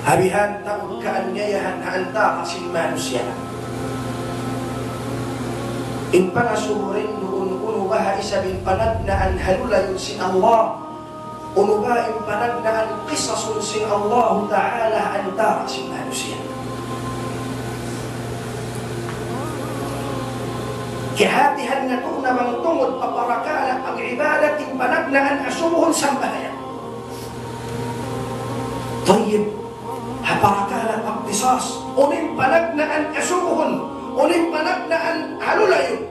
Harihan taon kaanyayahan haanta kasin manusia. In panasurin doon unubaha isa bin panagnaan halulayon sin Allah. Unuba in panagnaan kisasun sin Allah Ta'ala haanta kasin manusia. Kihatihan na ito namang tungod paparakala pag-ibadat in panagnaan asumuhon sambahayan. Tayyib, haparakala pagtisas, uning panagnaan asumuhon, uning panagnaan halulayo.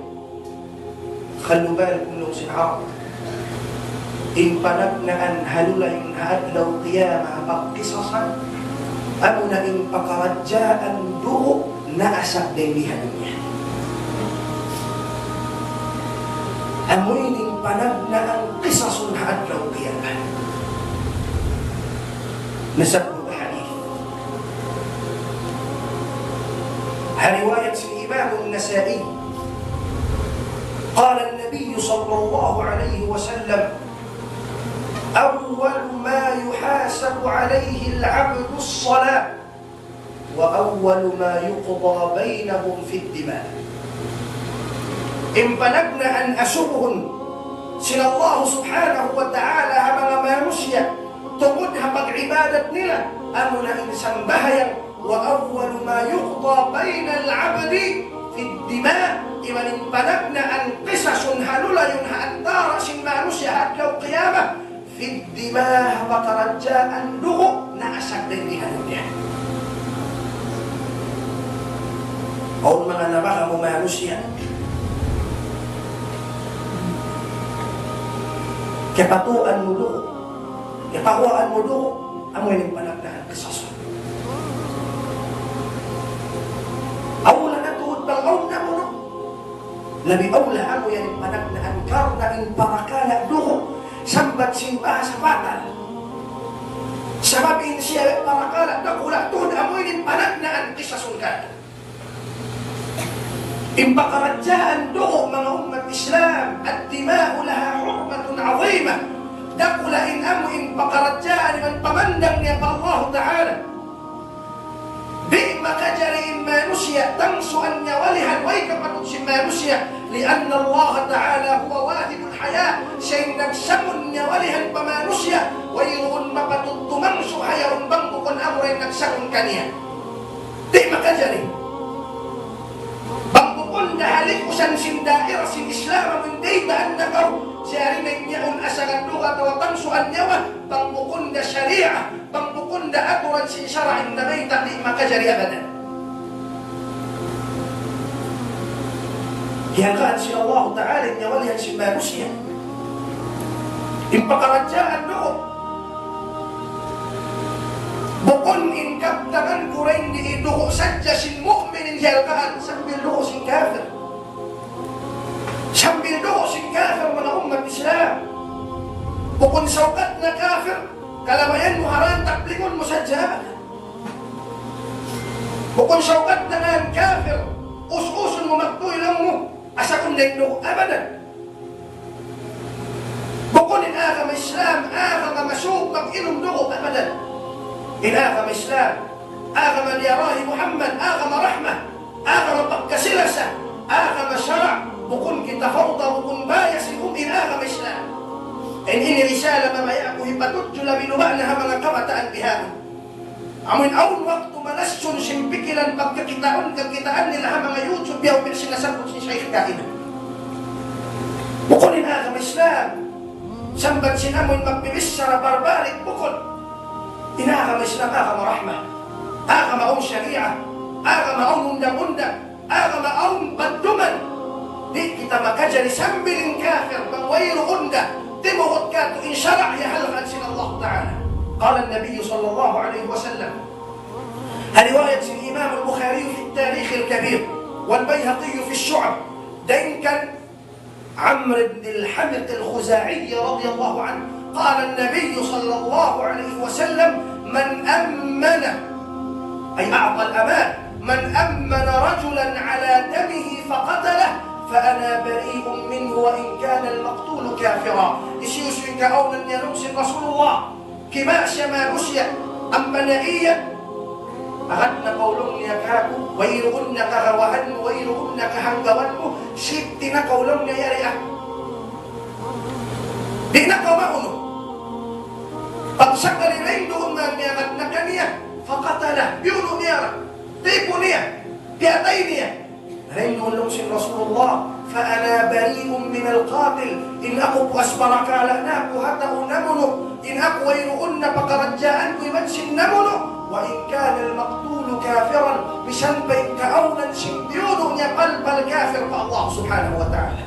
Kalubal kulong sinarap. In panagnaan halulayon haadlaw qiyamah pagtisasan, ano na in pakaradyaan duho na asag demihan niya. Amoy ning panagnaan kisasun haadlaw qiyamah. Nasabot hadith. رواية الإمام النسائي قال النبي صلى الله عليه وسلم أول ما يحاسب عليه العبد الصلاة وأول ما يقضى بينهم في الدماء إن بلغنا أن أسبهن سن الله سبحانه وتعالى همنا ما نسي تقودها بالعبادة نلا أمنا إنسان بهيا وأول ما يقضى بين العبد في الدماء إذا انبلغنا أن قصص هلولا ينهى الدار ما نسي حتى القيامة في الدماء وترجاء اللغو نأسك لها الدنيا أول ما نبغى ما نسي kepatuan mo doon, kapawaan mo doon, amoy ng panagdahan kasasun. Awla na tuhod pang awla mo doon. Labi awla amo yan ng panagdahan karna ng pamakala doon, sambat simbaha sa batal. Sababin siya pamakala, nakula tuhod amoy ng panagdahan kasasun ka. Impakaradyaan doon mga umat Islam at dima'u laha hukmatun azimah dakula in amu impakaradyaan iman pamandang niya pa Allah Ta'ala di makajari in manusya tangsuan niya walihan way kapatid si manusya lianna Allah Ta'ala huwa wahibul haya siya'y nagsamun niya walihan pa manusya wayroon mapatid tumangsu hayaon bang bukon amuray nagsamun kaniya di makajari kung dahalik usan sin daira sin Islam munday daan na kaw siya rin niyaon asangan luka tawatang suan niyawa pangbukon da syariah pangbukon da aturan sin syara'in na may takdi makajari abadan hiyakaan si Allah Ta'ala niyawalihan si manusia impakaradyaan doon bukon in kaptangan kuring di iduho sadya sin mu'minin hiyakaan sambil duho sin kafir sambil duho sin kafir mga umat Islam bukon saukat na kafir kalamayan mo haran taklingon mo sadya bukon saukat na nga kafir us-usun mo magtuilang mo asa kung naigduho abadan bukon in akam Islam akam masuk mag-inom duho abadan إن آغم إسلام آغم اليراه محمد آغم رحمة آغم بكسلسة آغم شرع بكون كتفوضى بكون بايسكم إن آغم إسلام إن رسالة ما يأكو هبتجل بنبأنها من قمة أنبهاء عمين أول وقت منسون سنبكلا بكتاون كتاون لها من يوتيوب يوم بلسنا سبت شيخ كائنا بكون إن آغم إسلام سنبت سنامون مببسر بربارك بكون إن آغم إسلام آغم رحمة آغم أم شريعة آغم أم مندم آغم أم قدما دي kita makajari sambil kafir mengwayru unda timuhut katu in syara' yahalkan sin Allah Ta'ala قال النبي صلى الله عليه وسلم رواية الإمام البخاري في التاريخ الكبير والبيهقي في الشعب دين كان عمرو بن الحمق الخزاعي رضي الله عنه قال النبي صلى الله عليه وسلم من أمن أي أعطى الأمان من أمن رجلا على دمه فقتله فأنا بريء منه وإن كان المقتول كافرا يسيوسك أولا ينوس رسول الله كما شما نسي أم بنائية Agad na kaulong niya kako, wayroon na karawahan mo, wayroon na kahanggawan mo, sipti na kaulong niya yari ah. Di na kamauno. Pag sa kalirain doon na niya agad na kaniya, fakatala, biuno niya, tipo niya, piyatay niya. Rin doon si Rasulullah, فأنا بريء من القاتل إن أكو أسبركالا ناكو حتى أنمنو إن أكو ويرؤن فقرجاءن ويمنشن نمنو وإن كان المقتول كافرا بشن بيت أولا شمبيون قلب الكافر فالله سبحانه وتعالى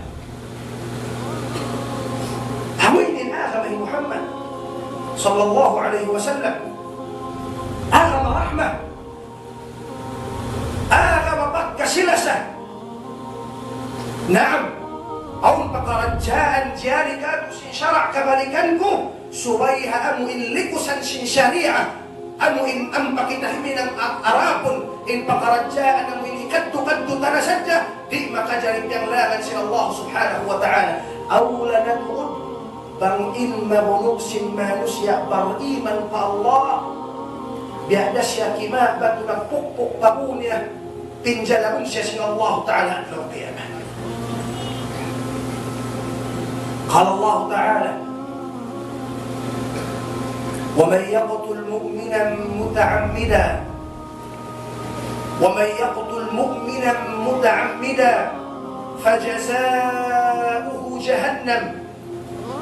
هوين الآخر محمد صلى الله عليه وسلم آخر رحمة آخر بك سلسة Naam, aun pakarajaan jari ka sin syara' kabalikan ko subaiha amu in likusan sin syariah amu in ampakitahimi ng arapon in pakarajaan amu in ikaddu-kaddu tana sadya di makajarib yang lagan sin Allah subhanahu wa ta'ala awla natuud bang in mabunog sin manusia bariman pa Allah biada siya kima batu nagpukpuk pabunya pinjalabun siya sin Allah ta'ala al qiyamah. قال الله تعالى ومن يقتل مؤمنا متعمدا فجزاؤه جهنم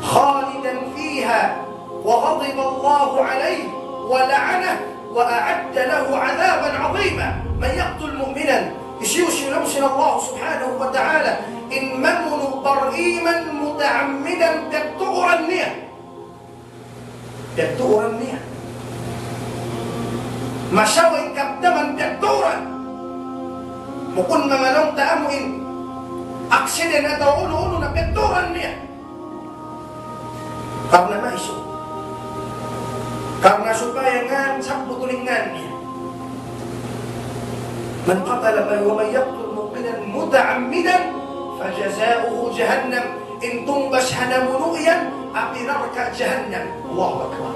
خالدا فيها وغضب الله عليه ولعنه وأعد له عذابا عظيما. من يقتل مؤمنا يشيوش نمسن الله سبحانه وتعالى إن ممن برئيما متعمدا تكتغر النية مشاوي كبدما تكتغرا مكن ممنون تأمئن أكسدن أدعونه نكتغر النية karena maiso karena supaya ngan sabdo tulingan niya man qatala wa man yaqtul mu'minan muta'ammidan فجزاؤه جهنم إن تنبش هنمنوئيا أبنرك جهنم الله أكبر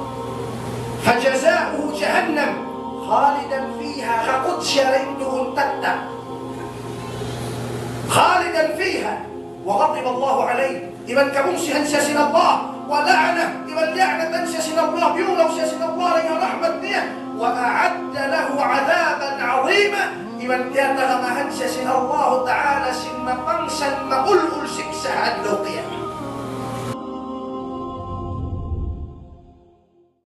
فجزاؤه جهنم خالدا فيها خقد شرندهم تتا خالدا فيها وغضب الله عليه إذا كمنسي هنسسن الله ولعنه إذا لعنة تنسسن الله بيولا وسسن الله يا رحمة ديه وأعد له عذابا عظيما إذا كان هنسسن الله تعالى سن مقنسا مقلقل سكسا الوقيا